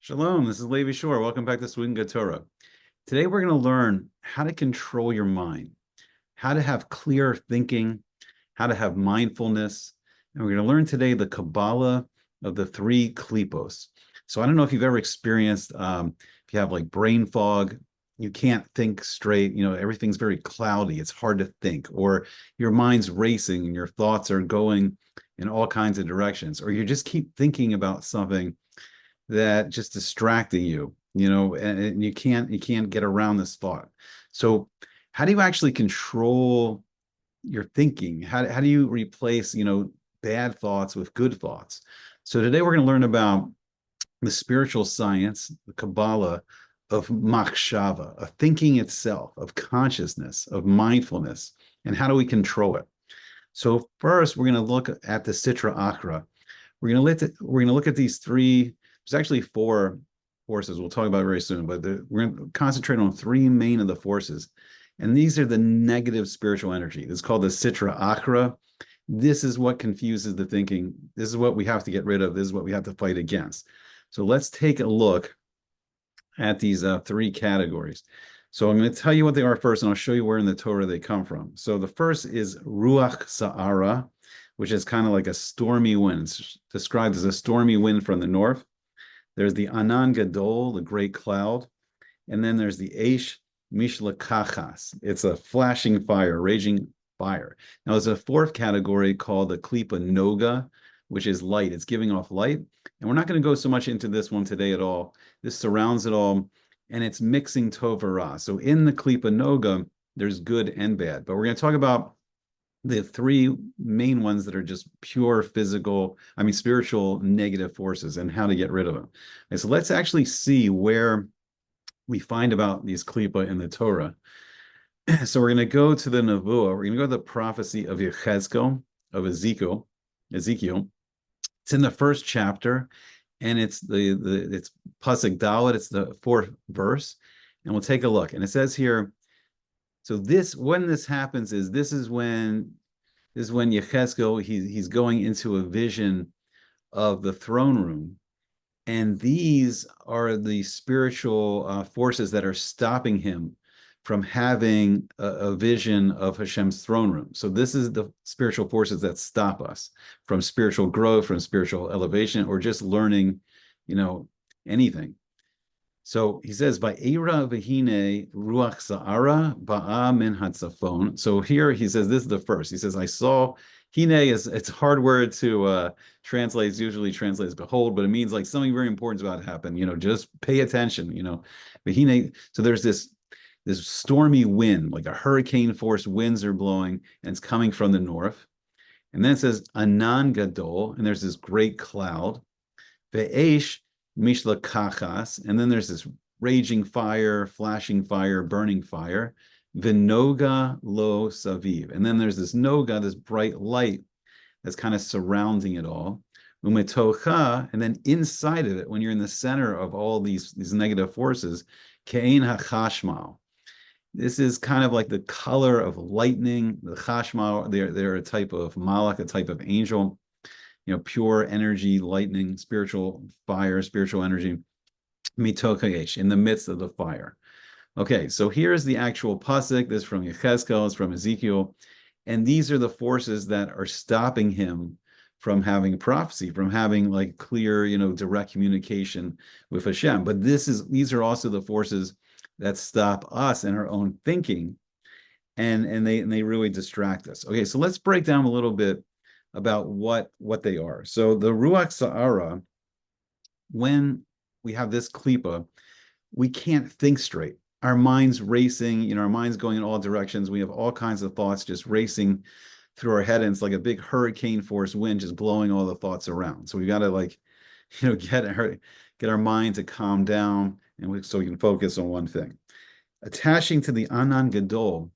Shalom, this is Levi Shore. Welcome back to Sweet&Good Torah. Today we're going to learn how to control your mind, how to have clear thinking, how to have mindfulness. And we're going to learn today the Kabbalah of the three Klippos. So I don't know if you've ever experienced, if you have like brain fog, you can't think straight, everything's very cloudy, it's hard to think, or your mind's racing and your thoughts are going in all kinds of directions, or you just keep thinking about something that just distracting you, and you can't get around this thought. So how do you actually control your thinking? How do you replace, bad thoughts with good thoughts? So today we're going to learn about the spiritual science, the Kabbalah of machshava, of thinking itself, of consciousness, of mindfulness, and how do we control it? So first, we're going to look at the Sitra Achra. We're going to look at these three. There's actually four forces we'll talk about very soon, but we're going to concentrate on three main of the forces. And these are the negative spiritual energy. It's called the Sitra Achra. This is what confuses the thinking. This is what we have to get rid of. This is what we have to fight against. So let's take a look at these three categories. So I'm going to tell you what they are first, and I'll show you where in the Torah they come from. So the first is Ruach Sa'ara, which is kind of like a stormy wind. It's described as a stormy wind from the north. There's the Anan Gadol, the great cloud. And then there's the Eish Mishlakachas. It's a flashing fire, raging fire. Now, there's a fourth category called the Klipa Noga, which is light. It's giving off light. And we're not going to go so much into this one today at all. This surrounds it all, and it's mixing Tov and Ra. So in the Klipa Noga, there's good and bad. But we're going to talk about the three main ones that are just pure spiritual negative forces and how to get rid of them. And so let's actually see where we find about these klipa in the Torah. So we're going to go to the Nevuah. We're going to go to the prophecy of Yechezkel, of Ezekiel. It's in the first chapter, and it's it's Pasuk Dalet. It's the fourth verse, and we'll take a look. And it says here, so when this happens this is when Yechezkel, he's going into a vision of the throne room, and these are the spiritual forces that are stopping him from having a vision of Hashem's throne room. So this is the spiritual forces that stop us from spiritual growth, from spiritual elevation, or just learning, anything. So he says, "Va'era v'hine ruach sa'ara ba'a min hatzafon." So here he says, this is the first. He says, "I saw." Hine it's a hard word to translate. It's usually translates "behold," but it means like something very important is about to happen. Just pay attention. V'hine. So there's this stormy wind, like a hurricane force winds are blowing, and it's coming from the north. And then it says Anan Gadol, and there's this great cloud. Ve'esh Mishla Kachas, and then there's this raging fire, flashing fire, burning fire. Vinoga lo saviv, and then there's this noga, this bright light that's kind of surrounding it all. Umetocha, and then inside of it, when you're in the center of all these negative forces, kein hachashmal. This is kind of like the color of lightning. The chashmal, they're a type of malach, a type of angel. Pure energy, lightning, spiritual fire, spiritual energy, mitokayesh, in the midst of the fire. Okay, so here's the actual pasuk. This is from Yechezkel, it's from Ezekiel, and these are the forces that are stopping him from having prophecy, from having like clear, direct communication with Hashem. But these are also the forces that stop us in our own thinking, and they really distract us. Okay, so let's break down a little bit about what they are. So the Ruach Sa'ara, when we have this klipa, we can't think straight. Our mind's racing, our mind's going in all directions. We have all kinds of thoughts just racing through our head, and it's like a big hurricane force wind just blowing all the thoughts around. So we got to get our mind to calm down, and so we can focus on one thing. Attaching to the Anan Gadol,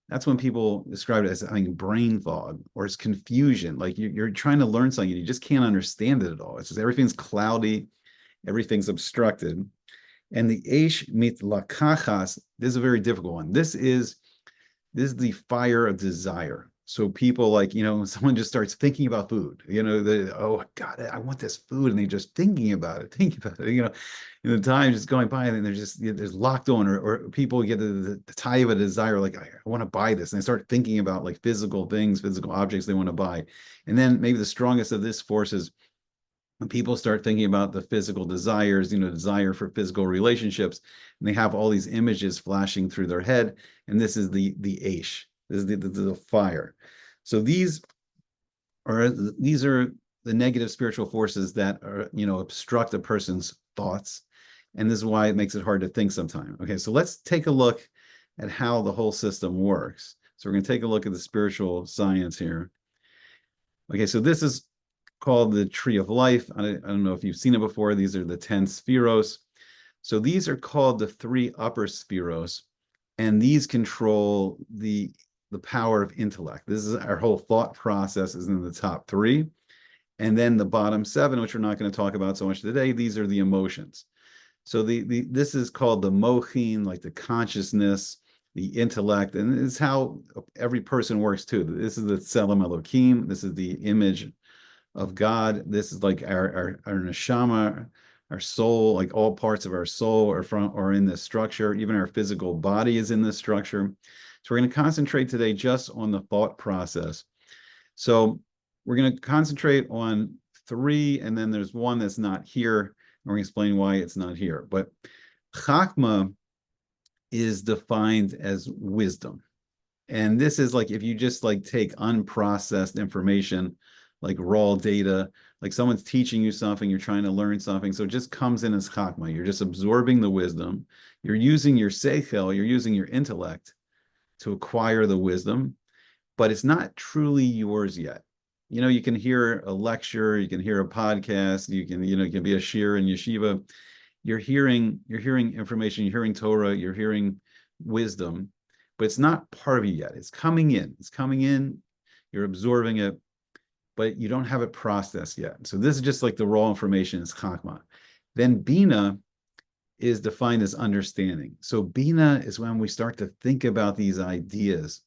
that's when people describe it as having brain fog or as confusion. Like you're trying to learn something and you just can't understand it at all. It's just everything's cloudy, everything's obstructed. And the Eish Mitlakachas, this is a very difficult one. This is the fire of desire. So people like, someone just starts thinking about food, oh God, I want this food. And they're just thinking about it, and the time just going by and they're just, there's locked on, or people get the tie of a desire, like, I want to buy this. And they start thinking about like physical things, physical objects they want to buy. And then maybe the strongest of this force is when people start thinking about the physical desires, desire for physical relationships, and they have all these images flashing through their head. And this is the Aish. This is the fire. So these are the negative spiritual forces that are, obstruct a person's thoughts. And this is why it makes it hard to think sometimes. Okay, so let's take a look at how the whole system works. So we're going to take a look at the spiritual science here. Okay, so this is called the Tree of Life. I don't know if you've seen it before. These are the 10 spheros. So these are called the 3 upper spheros, and these control the power of intellect. This is our whole thought process is in the top 3. And then the bottom 7, which we're not going to talk about so much today, these are the emotions. So this is called the mochin, like the consciousness, the intellect, and it's how every person works too. This is the Tselem Elohim. This is the image of God. This is like our neshama, our soul, like all parts of our soul are in this structure. Even our physical body is in this structure. So we're going to concentrate today just on the thought process. So we're going to concentrate on 3, and then there's one that's not here. And we're going to explain why it's not here. But Chachma is defined as wisdom. And this is like if you just like take unprocessed information, like raw data, like someone's teaching you something, you're trying to learn something. So it just comes in as chachma. You're just absorbing the wisdom. You're using your seichel, you're using your intellect to acquire the wisdom, but it's not truly yours yet. You can hear a lecture, you can hear a podcast, you can be a shir in yeshiva. You're hearing information, you're hearing Torah, you're hearing wisdom, but it's not part of you yet. It's coming in, you're absorbing it, but you don't have it processed yet. So this is just like the raw information is chachma. Then bina is defined as understanding. So bina is when we start to think about these ideas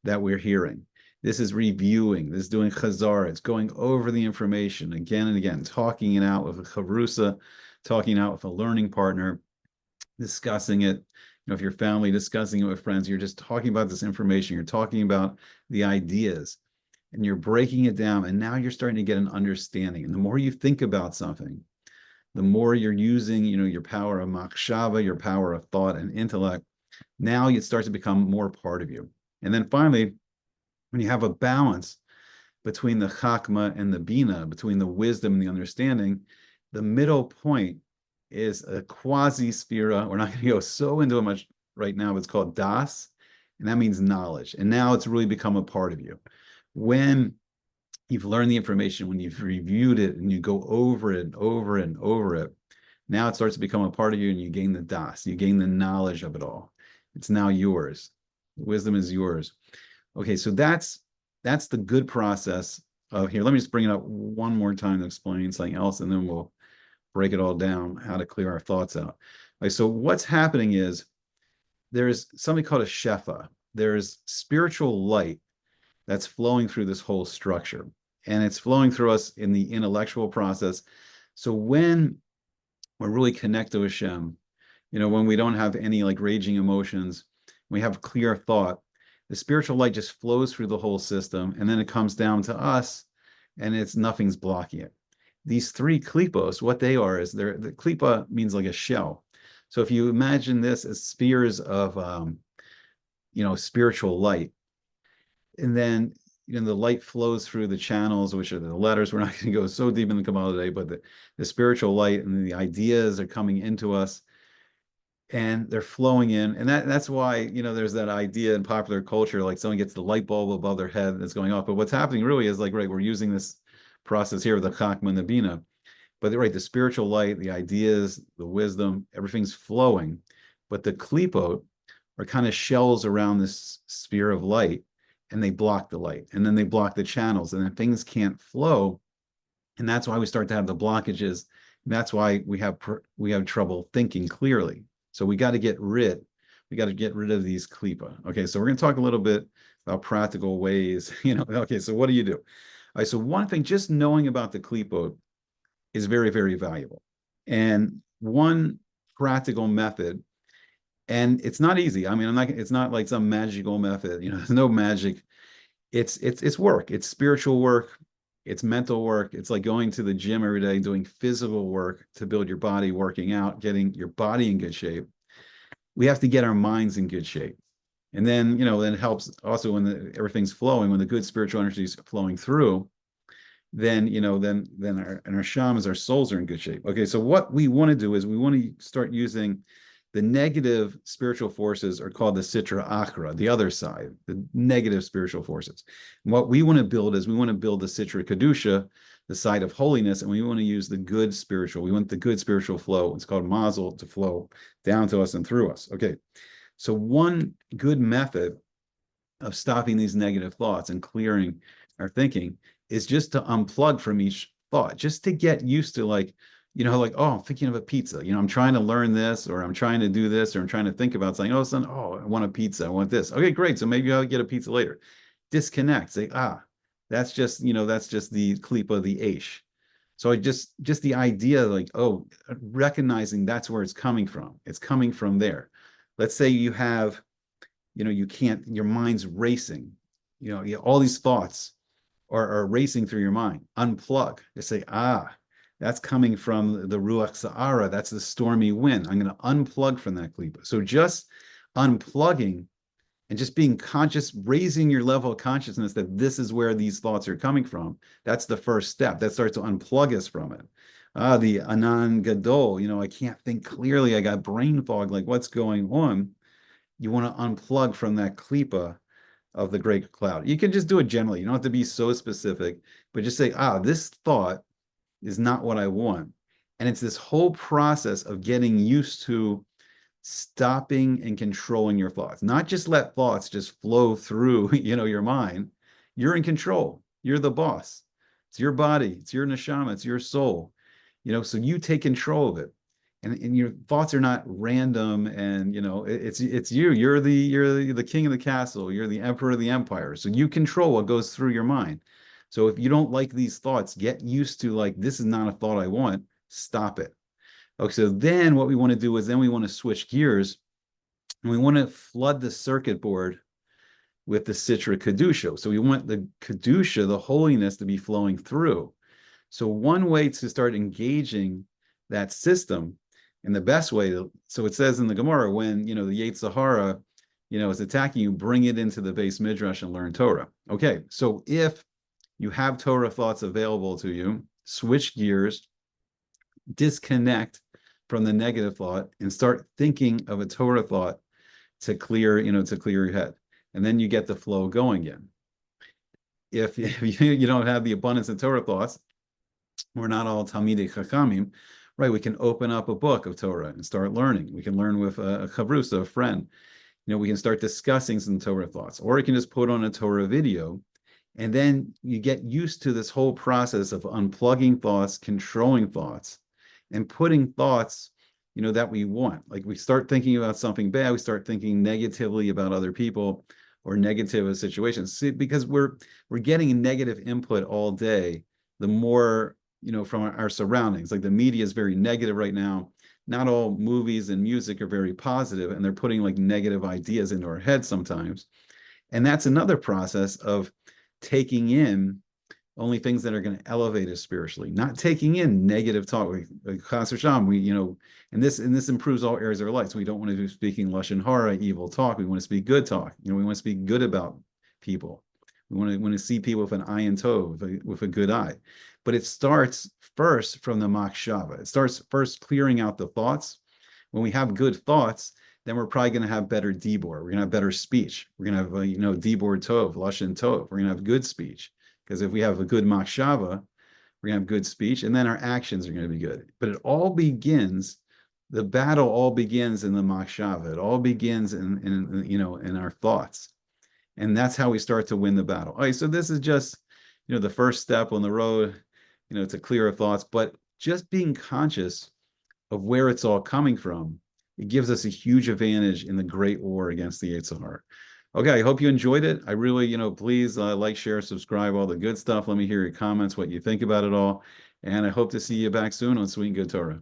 that we're hearing. This is reviewing, this is doing chazar, it's going over the information again and again, talking it out with a chavrusa, talking out with a learning partner, discussing it. If your family discussing it with friends, you're just talking about this information, you're talking about the ideas, and you're breaking it down, and now you're starting to get an understanding. And the more you think about something, the more you're using, your power of machshava, your power of thought and intellect, now it starts to become more part of you. And then finally, when you have a balance between the chachma and the bina, between the wisdom and the understanding, the middle point is a quasi-sphera. We're not going to go so into it much right now, but it's called das, and that means knowledge. And now it's really become a part of you. When you've learned the information, when you've reviewed it and you go over it and over and over it, now it starts to become a part of you and you gain the das, you gain the knowledge of it all. It's now yours. Wisdom is yours. Okay, so that's the good process of here. Let me just bring it up one more time to explain something else, and then we'll break it all down, how to clear our thoughts out. Okay, so what's happening is there's something called a shefa. There's spiritual light that's flowing through this whole structure, and it's flowing through us in the intellectual process. So when we're really connected to Hashem, when we don't have any like raging emotions, we have clear thought, the spiritual light just flows through the whole system, and then it comes down to us, and nothing's blocking it. These 3 klippos, what they are is the klippa means like a shell. So if you imagine this as spheres of spiritual light, and then the light flows through the channels, which are the letters. We're not going to go so deep in the Kabbalah today, but the spiritual light and the ideas are coming into us, and they're flowing in. And that's why, there's that idea in popular culture, like someone gets the light bulb above their head that's going off. But what's happening really is like, right, we're using this process here with the chachma and the bina. But right, the spiritual light, the ideas, the wisdom, everything's flowing. But the klippot are kind of shells around this sphere of light, and they block the light, and then they block the channels, and then things can't flow. And that's why we start to have the blockages. And that's why we have trouble thinking clearly. So we got to get rid of these klipa. Okay, so we're going to talk a little bit about practical ways. Okay, so what do you do? All right, so one thing, just knowing about the Klippot is very, very valuable. And one practical method, and it's not easy. I mean, it's not like some magical method, there's no magic. It's work. It's spiritual work. It's mental work. It's like going to the gym every day, doing physical work to build your body, working out, getting your body in good shape. We have to get our minds in good shape. And then, then it helps also when everything's flowing, when the good spiritual energy is flowing through, then, then our shamans, our souls are in good shape. Okay, so what we want to do is we want to start using the negative spiritual forces are called the Sitra Achra, the other side, the negative spiritual forces. And what we want to build is we want to build the Sitra Kedusha, the side of holiness, and we want to use the good spiritual. We want the good spiritual flow. It's called mazel to flow down to us and through us. Okay, so one good method of stopping these negative thoughts and clearing our thinking is just to unplug from each thought, just to get used to like, oh, I'm thinking of a pizza. I'm trying to learn this, or I'm trying to do this, or I'm trying to think about something. Oh, I want a pizza. I want this. Okay, great. So maybe I'll get a pizza later. Disconnect. Say, that's just, that's just the klipa, the aish. So I just the idea, like, oh, recognizing that's where it's coming from. It's coming from there. Let's say you have, you can't, your mind's racing. All these thoughts are racing through your mind. Unplug. They say, that's coming from the Ruach Sa'ara. That's the stormy wind. I'm going to unplug from that klipa. So just unplugging and just being conscious, raising your level of consciousness that this is where these thoughts are coming from. That's the first step. That starts to unplug us from it. The Anan Gadol, I can't think clearly. I got brain fog. Like, what's going on? You want to unplug from that klipa of the great cloud. You can just do it generally. You don't have to be so specific, but just say, this thought is not what I want. And it's this whole process of getting used to stopping and controlling your thoughts. Not just let thoughts just flow through, your mind. You're in control. You're the boss. It's your body. It's your neshama. It's your soul. So you take control of it. And your thoughts are not random, and it's you. You're the king of the castle. You're the emperor of the empire. So you control what goes through your mind. So if you don't like these thoughts, get used to like, this is not a thought I want. Stop it. Okay, so then what we want to do is then we want to switch gears, and we want to flood the circuit board with the Sitra Kedusha. So we want the Kedusha, the holiness, to be flowing through. So one way to start engaging that system, and the best way so it says in the Gemara, when, the Yetzer Hara, is attacking you, bring it into the base midrash and learn Torah. Okay, so if you have Torah thoughts available to you, switch gears, disconnect from the negative thought, and start thinking of a Torah thought to clear your head. And then you get the flow going again. If you don't have the abundance of Torah thoughts, we're not all Talmidei Chachamim, right? We can open up a book of Torah and start learning. We can learn with a chavrusa, a friend. We can start discussing some Torah thoughts, or you can just put on a Torah video, and then you get used to this whole process of unplugging thoughts, controlling thoughts, and putting thoughts, that we want. Like, we start thinking about something bad, we start thinking negatively about other people or negative situations. See, because we're getting negative input all day. The more, from our surroundings, like the media is very negative right now. Not all movies and music are very positive, and they're putting like negative ideas into our heads sometimes. And that's another process of taking in only things that are going to elevate us spiritually, not taking in negative talk. Like and this improves all areas of our life. So we don't want to be speaking lashon hara, evil talk. We want to speak good talk. We want to speak good about people. We want to see people with an ayin tov, with a good eye. But it starts first from the machshava. It starts first clearing out the thoughts. When we have good thoughts, then we're probably going to have better dibur. We're going to have better speech. We're going to have dibur tov, lashon tov. We're going to have good speech, because if we have a good machshava, we're going to have good speech, and then our actions are going to be good. But it all begins. The battle all begins in the machshava. It all begins in our thoughts. And that's how we start to win the battle. All right, so this is just, the first step on the road, to clear our thoughts, but just being conscious of where it's all coming from, it gives us a huge advantage in the great war against the Yetzer Hara. Okay, I hope you enjoyed it. I really, please like, share, subscribe, all the good stuff. Let me hear your comments, what you think about it all. And I hope to see you back soon on Sweet and Good Torah.